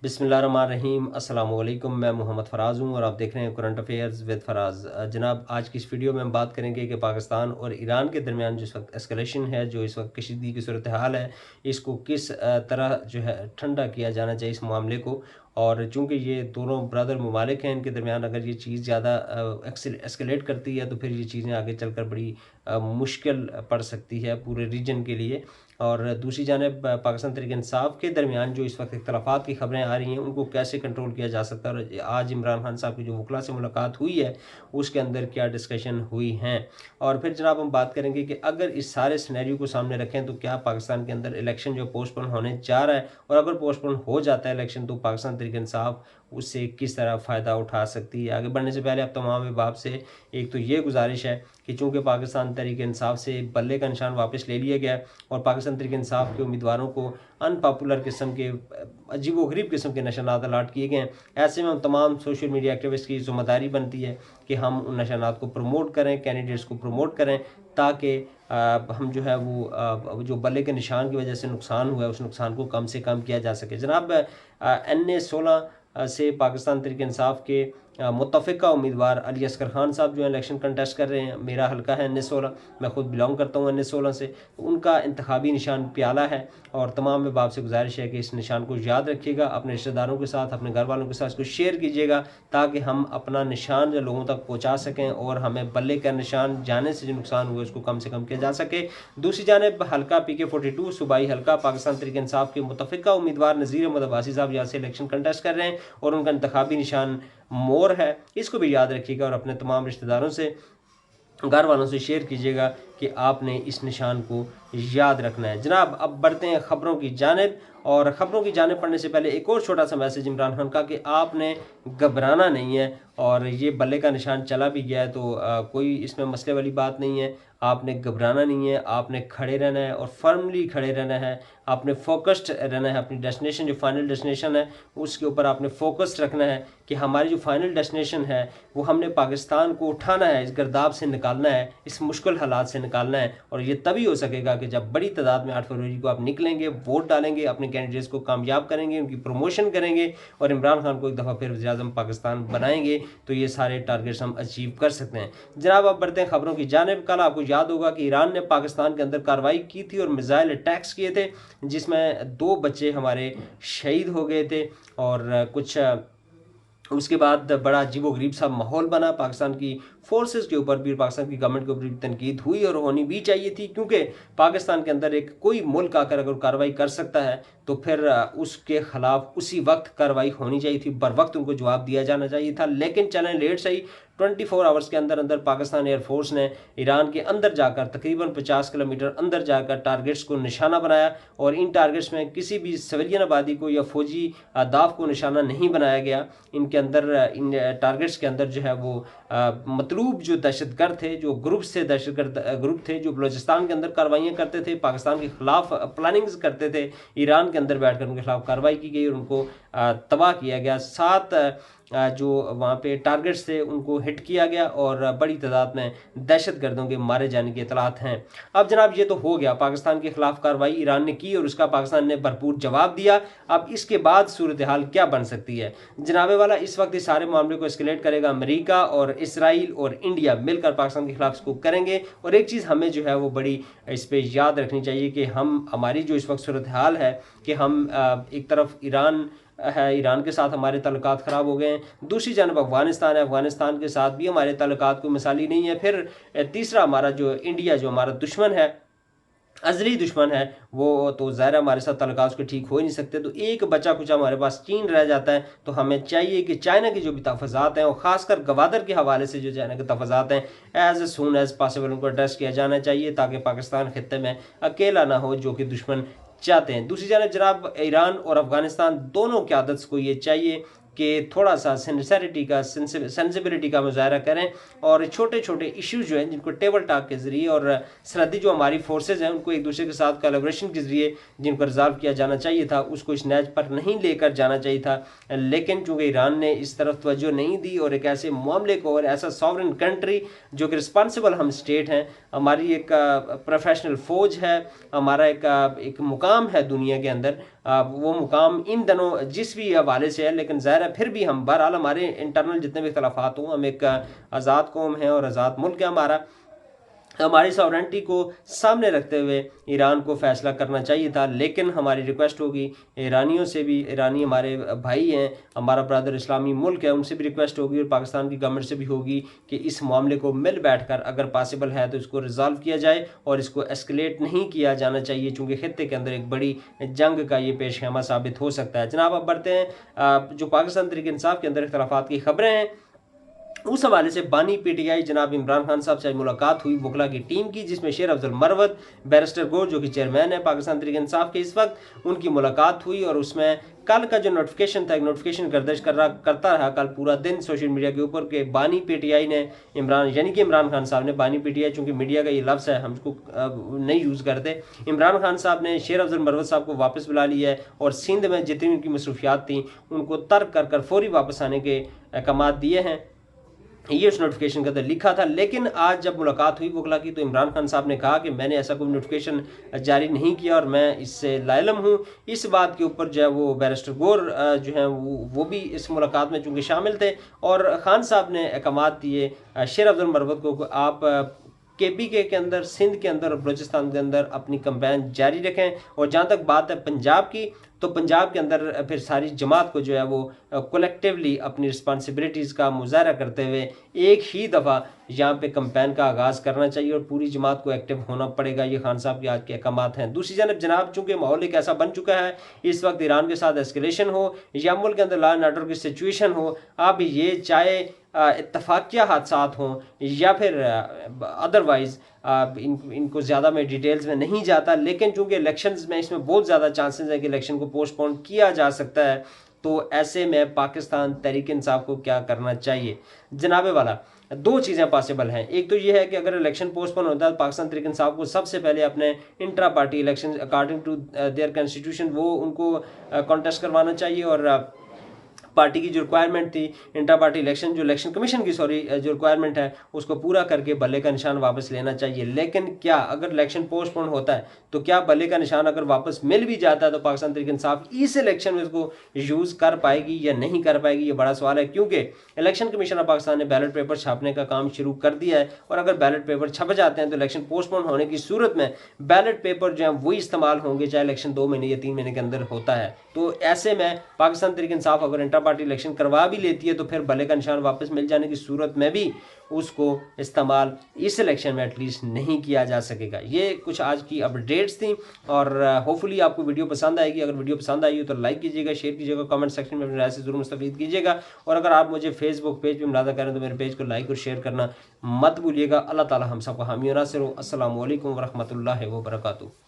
बिस्मिल्लाहिर्रहमानिर्रहीम अस्सलाम वालेकुम। मैं मोहम्मद फ़राज़ हूँ और आप देख रहे हैं करंट अफेयर्स विद फ़राज़। जनाब, आज की इस वीडियो में हम बात करेंगे कि पाकिस्तान और ईरान के दरमियान जो इस वक्त एस्केलेशन है, जो इस वक्त कशीदगी की सूरत हाल है, इसको किस तरह जो है ठंडा किया जाना चाहिए इस मामले को। और चूँकि ये दोनों ब्रदर ममालिक हैं, इनके दरमियान अगर ये चीज़ ज़्यादा एस्केलेट करती है तो फिर ये चीज़ें आगे चलकर बड़ी मुश्किल पड़ सकती है पूरे रीजन के लिए। और दूसरी जानिब पाकिस्तान तहरीक इंसाफ के दरमियान जो इस वक्त इख्तलाफात की खबरें आ रही हैं, उनको कैसे कंट्रोल किया जा सकता है। और आज इमरान खान साहब की जो वकला से मुलाकात हुई है, उसके अंदर क्या डिस्कशन हुई हैं। और फिर जनाब हम बात करेंगे कि अगर इस सारे सिनेरियो को सामने रखें तो क्या पाकिस्तान के अंदर इलेक्शन जो पोस्टपोन होने जा रहा है, और अगर पोस्टपोन हो जाता है इलेक्शन, तो पाकिस्तान तहरीक इंसाफ उससे किस तरह फ़ायदा उठा सकती है। आगे बढ़ने से पहले अब तमाम अहबाब से एक तो ये गुजारिश है कि चूँकि पाकिस्तान तहरीक इंसाफ से बल्ले का निशान वापस ले लिया गया और पाकिस्तान तहरीक इंसाफ के उम्मीदवारों को अनपॉपुलर किस्म के अजीब व गरीब किस्म के निशानात अलाट किए गए हैं, ऐसे में हम तमाम सोशल मीडिया एक्टिविस्ट की ज़िम्मेदारी बनती है कि हम उन निशानात को प्रमोट करें, कैंडिडेट्स को प्रमोट करें, ताकि हम जो है वो जो बल्ले के निशान की वजह से नुकसान हुआ है, उस नुकसान को कम से कम किया जा सके। जनाब, NA-16 से पाकिस्तान तहरीक इंसाफ के मुतफ़िका उम्मीदवार अली असगर खान साहब जो है इलेक्शन कंटेस्ट कर रहे हैं। मेरा हल्का है NA-16, मैं खुद बिलोंग करता हूँ NA-16 से। तो उनका इंतखाबी निशान प्याला है और तमाम में बाप से गुजारिश है कि इस निशान को याद रखिएगा, अपने रिश्तेदारों के साथ, अपने घर वालों के साथ इसको शेयर कीजिएगा, ताकि हम अपना निशान जो लोगों तक पहुँचा सकें और हमें बल्ले का निशान जाने से जो नुकसान हुए उसको कम से कम किया जा सके। दूसरी जानिब हल्का PK-42 सूबाई हल्का पाकिस्तान तहरीक इंसाफ के मुतफ़िका उम्मीदवार नज़ीर अहमद अब्बासी साहब यहाँ से इलेक्शन कंटेस्ट कर रहे हैं और उनका इंतखाबी निशान मोर है। इसको भी याद रखिएगा और अपने तमाम रिश्तेदारों से, घर वालों से शेयर कीजिएगा कि आपने इस निशान को याद रखना है। जनाब, अब बढ़ते हैं ख़बरों की जानिब, और ख़बरों की जानिब पढ़ने से पहले एक और छोटा सा मैसेज इमरान खान का कि आपने घबराना नहीं है, और ये बल्ले का निशान चला भी गया है तो कोई इसमें मसले वाली बात नहीं है। आपने घबराना नहीं है, आपने खड़े रहना है और फर्मली खड़े रहना है, आपने फोकस्ड रहना है। अपनी डेस्टिनेशन जो फाइनल डेस्टिनेशन है उसके ऊपर आपने फोकस्ड रखना है कि हमारी जो फाइनल डेस्टिनेशन है वो हमने पाकिस्तान को उठाना है, इस गर्दाब से निकालना है, इस मुश्किल हालात से निकालना है। और ये तभी हो सकेगा कि जब बड़ी तादाद में 8 फरवरी को आप निकलेंगे, वोट डालेंगे, अपने कैंडिडेट्स को कामयाब करेंगे, उनकी प्रमोशन करेंगे और इमरान खान को एक दफ़ा फिर वज़ीर-ए-आज़म पाकिस्तान बनाएंगे, तो ये सारे टारगेट्स हम अचीव कर सकते हैं। जनाब, अब बढ़ते हैं खबरों की जानिब। कल आपको याद होगा कि ईरान ने पाकिस्तान के अंदर कार्रवाई की थी और मिसाइल अटैक्स किए थे, जिसमें 2 बच्चे हमारे शहीद हो गए थे। और कुछ उसके बाद बड़ा अजीबोगरीब सा माहौल बना पाकिस्तान की फोर्सेस के ऊपर भी, पाकिस्तान की गवर्नमेंट के ऊपर भी तनकीद हुई और होनी भी चाहिए थी, क्योंकि पाकिस्तान के अंदर एक कोई मुल्क आकर अगर कार्रवाई कर सकता है तो फिर उसके खिलाफ उसी वक्त कार्रवाई होनी चाहिए थी, बर वक्त उनको जवाब दिया जाना चाहिए था। लेकिन चलें लेट सही, 24 आवर्स के अंदर अंदर पाकिस्तान एयरफोर्स ने ईरान के अंदर जाकर तकरीबन 50 किलोमीटर अंदर जाकर टारगेट्स को निशाना बनाया, और इन टारगेट्स में किसी भी सिविलियन आबादी को या फौजी अहदाफ को निशाना नहीं बनाया गया। इनके अंदर, इन टारगेट्स के अंदर जो है वो मतलूब जो दहशतगर्द थे, जो ग्रुप्स थे, दहशतगर्द ग्रुप थे, जो बलोचिस्तान के अंदर कार्रवाइयाँ करते थे, पाकिस्तान के खिलाफ प्लानिंग्स करते थे, ईरान के अंदर बैठकर उनके खिलाफ कार्रवाई की गई और उनको तबाह किया गया। 7 जो वहाँ पे टारगेट्स थे उनको हिट किया गया और बड़ी तादाद में दहशतगर्दों के मारे जाने की इतलात हैं। अब जनाब, ये तो हो गया, पाकिस्तान के खिलाफ कार्रवाई ईरान ने की और उसका पाकिस्तान ने भरपूर जवाब दिया। अब इसके बाद सूरत हाल क्या बन सकती है जनाबे वाला? इस वक्त इस सारे मामले को एस्केलेट करेगा अमेरिका और इसराइल और इंडिया मिलकर पाकिस्तान के खिलाफ इसको करेंगे। और एक चीज़ हमें जो है वो बड़ी इस पर याद रखनी चाहिए कि हमारी जो इस वक्त सूरत हाल है कि हम एक तरफ ईरान है, ईरान के साथ हमारे ताल्लुकात ख़राब हो गए हैं, दूसरी जानब अफगानिस्तान है, अफगानिस्तान के साथ भी हमारे ताल्लुकात कोई मिसाली नहीं है, फिर तीसरा हमारा जो इंडिया, जो हमारा दुश्मन है, अज़ली दुश्मन है, वो तो ज़ाहिर हमारे साथ ताल्लुकात उसके ठीक हो ही नहीं सकते। तो एक बचा कुछ हमारे पास चीन रह जाता है। तो हमें चाहिए कि चाइना की जो भी तहफ़्फ़ुज़ात हैं, और ख़ासकर गवादर के हवाले से जो चाइना के तहफ़्फ़ुज़ात हैं, एज़ सून एज़ पॉसिबल उनको एड्रेस किया जाना चाहिए, ताकि पाकिस्तान खित्ते में अकेला ना हो जो कि दुश्मन चाहते हैं। दूसरी जानब जनाब, ईरान और अफ़गानिस्तान दोनों क़यादत को ये चाहिए कि थोड़ा सा सिंसियरिटी का, सेंसिबिलिटी का मुजाहरा करें और छोटे छोटे इश्यूज़ जो हैं जिनको टेबल टॉक के ज़रिए और सरहदी जो हमारी फोर्सेज हैं उनको एक दूसरे के साथ कोलैबोरेशन के ज़रिए जिनको रिजॉल्व किया जाना चाहिए था, उसको इस नैज पर नहीं लेकर जाना चाहिए था। लेकिन चूँकि ईरान ने इस तरफ तवज्जो नहीं दी और एक ऐसे मामले को, और ऐसा सॉवरेन कंट्री जो कि रिस्पॉन्सिबल हम स्टेट हैं, हमारी एक प्रोफेशनल फ़ौज है, हमारा एक मुकाम है दुनिया के अंदर, वो मुकाम इन दिनों जिस भी हवाले से है, लेकिन ज़ाहिर है फिर भी हम बहरहाल हमारे इंटरनल जितने भी इख्तलाफात हों, हम एक आज़ाद कौम है और आज़ाद मुल्क है हमारा, हमारी सॉवरेंटी को सामने रखते हुए ईरान को फ़ैसला करना चाहिए था। लेकिन हमारी रिक्वेस्ट होगी ईरानियों से भी, ईरानी हमारे भाई हैं, हमारा ब्रदर इस्लामी मुल्क है, उनसे भी रिक्वेस्ट होगी और पाकिस्तान की गवर्नमेंट से भी होगी कि इस मामले को मिल बैठकर अगर पॉसिबल है तो इसको रिजॉल्व किया जाए और इसको एस्केलेट नहीं किया जाना चाहिए, चूँकि खित्ते के अंदर एक बड़ी जंग का ये पेश खैमा साबित हो सकता है। जनाब अब बढ़ते हैं जो पाकिस्तान तहरीक इंसाफ के अंदर इख्तलाफात की खबरें हैं, उस हवाले से बानी पीटीआई जनाब इमरान खान साहब से मुलाकात हुई वकला की टीम की, जिसमें शेर अफजल मरवत, बैरिस्टर गौर जो कि चेयरमैन है पाकिस्तान तहरीक इंसाफ के इस वक्त, उनकी मुलाकात हुई और उसमें कल का जो नोटिफिकेशन था, एक नोटिफिकेशन गर्दिश करता रहा कल पूरा दिन सोशल मीडिया के ऊपर के बानी पीटीआई ने इमरान खान साहब ने, बानी पीटीआई चूँकि मीडिया का ये लफ्ज़ है हम इसको नहीं यूज़ करते, इमरान खान साहब ने शेर अफजल मरवत साहब को वापस बुला लिया है और सिंध में जितनी उनकी मसरूफियात थी उनको तर्क कर फौरी वापस आने के अहकाम दिए हैं, ये उस नोटिफिकेशन के अंदर लिखा था। लेकिन आज जब मुलाकात हुई वकला की तो इमरान खान साहब ने कहा कि मैंने ऐसा कोई नोटिफिकेशन जारी नहीं किया और मैं इससे लाइलम हूँ। इस बात के ऊपर जो है वो बैरिस्टर गौर जो है वो भी इस मुलाकात में चूँकि शामिल थे और खान साहब ने अहकाम दिए शेर अफजल मरवत को आप KPK के अंदर, सिंध के अंदर और बलूचिस्तान के अंदर अपनी कैंपेन जारी रखें। और जहाँ तक बात है पंजाब की, तो पंजाब के अंदर फिर सारी जमात को जो है वो कलेक्टिवली अपनी रिस्पॉन्सिबिलिटीज़ का मुजाहरा करते हुए एक ही दफ़ा यहाँ पे कैंपेन का आगाज़ करना चाहिए और पूरी जमात को एक्टिव होना पड़ेगा। ये खान साहब के आज के अहकाम हैं। दूसरी जानब जनाब चूँकि माहौल एक ऐसा बन चुका है, इस वक्त ईरान के साथ एस्केलेशन हो या मुल्क के अंदर लॉ एंड ऑर्डर की सिचुएशन हो, अब ये चाहे इत्तफाकिया हादसात हों या फिर अदरवाइज़ इनको ज़्यादा मैं डिटेल्स में नहीं जाता, लेकिन चूँकि इलेक्शंस में इसमें बहुत ज़्यादा चांसेस है कि इलेक्शन को पोस्टपोन किया जा सकता है, तो ऐसे में पाकिस्तान तहरीक इंसाफ को क्या करना चाहिए जनाबे वाला? दो चीज़ें पॉसिबल हैं। एक तो ये है कि अगर इलेक्शन पोस्टपोन होता है तो पाकिस्तान तहरीक इंसाफ को सबसे पहले अपने intra party election according to their constitution वो उनको कॉन्टेस्ट करवाना चाहिए और पार्टी की जो रिक्वायरमेंट थी इंटर पार्टी इलेक्शन, जो इलेक्शन कमीशन की जो रिक्वायरमेंट है उसको पूरा करके बल्ले का निशान वापस लेना चाहिए। लेकिन क्या अगर इलेक्शन पोस्टपोन होता है तो क्या बल्ले का निशान अगर वापस मिल भी जाता है तो पाकिस्तान तहरीक इंसाफ इस इलेक्शन में इसको यूज़ कर पाएगी या नहीं कर पाएगी, ये बड़ा सवाल है। क्योंकि इलेक्शन कमीशन ऑफ पाकिस्तान ने बैलेट पेपर छापने का काम शुरू कर दिया है और अगर बैलेट पेपर छप जाते हैं तो इलेक्शन पोस्टपोन होने की सूरत में बैलेट पेपर जो है वही इस्तेमाल होंगे चाहे इलेक्शन 2 महीने या 3 महीने के अंदर होता है। तो ऐसे में पाकिस्तान तहरीक इंसाफ अगर इंटर पार्टी इलेक्शन करवा भी लेती है तो फिर भले का निशान वापस मिल जाने की सूरत में भी उसको इस्तेमाल इस इलेक्शन में एटलीस्ट नहीं किया जा सकेगा। ये कुछ आज की अपडेट्स थी और होपफुली आपको वीडियो पसंद आएगी। अगर वीडियो पसंद आई हो तो लाइक कीजिएगा, शेयर कीजिएगा, कमेंट सेक्शन में अपनी राय से जरूर मुस्तफीद कीजिएगा और अगर आप मुझे फेसबुक पेज पर मुलादा करें तो मेरे पेज को लाइक और शेयर करना मत भूलिएगा। अल्लाह ताला हम सबको हामी और नासिर हो। अस्सलामु अलैकुम वरहमतुल्लाहि वबरकातुहू।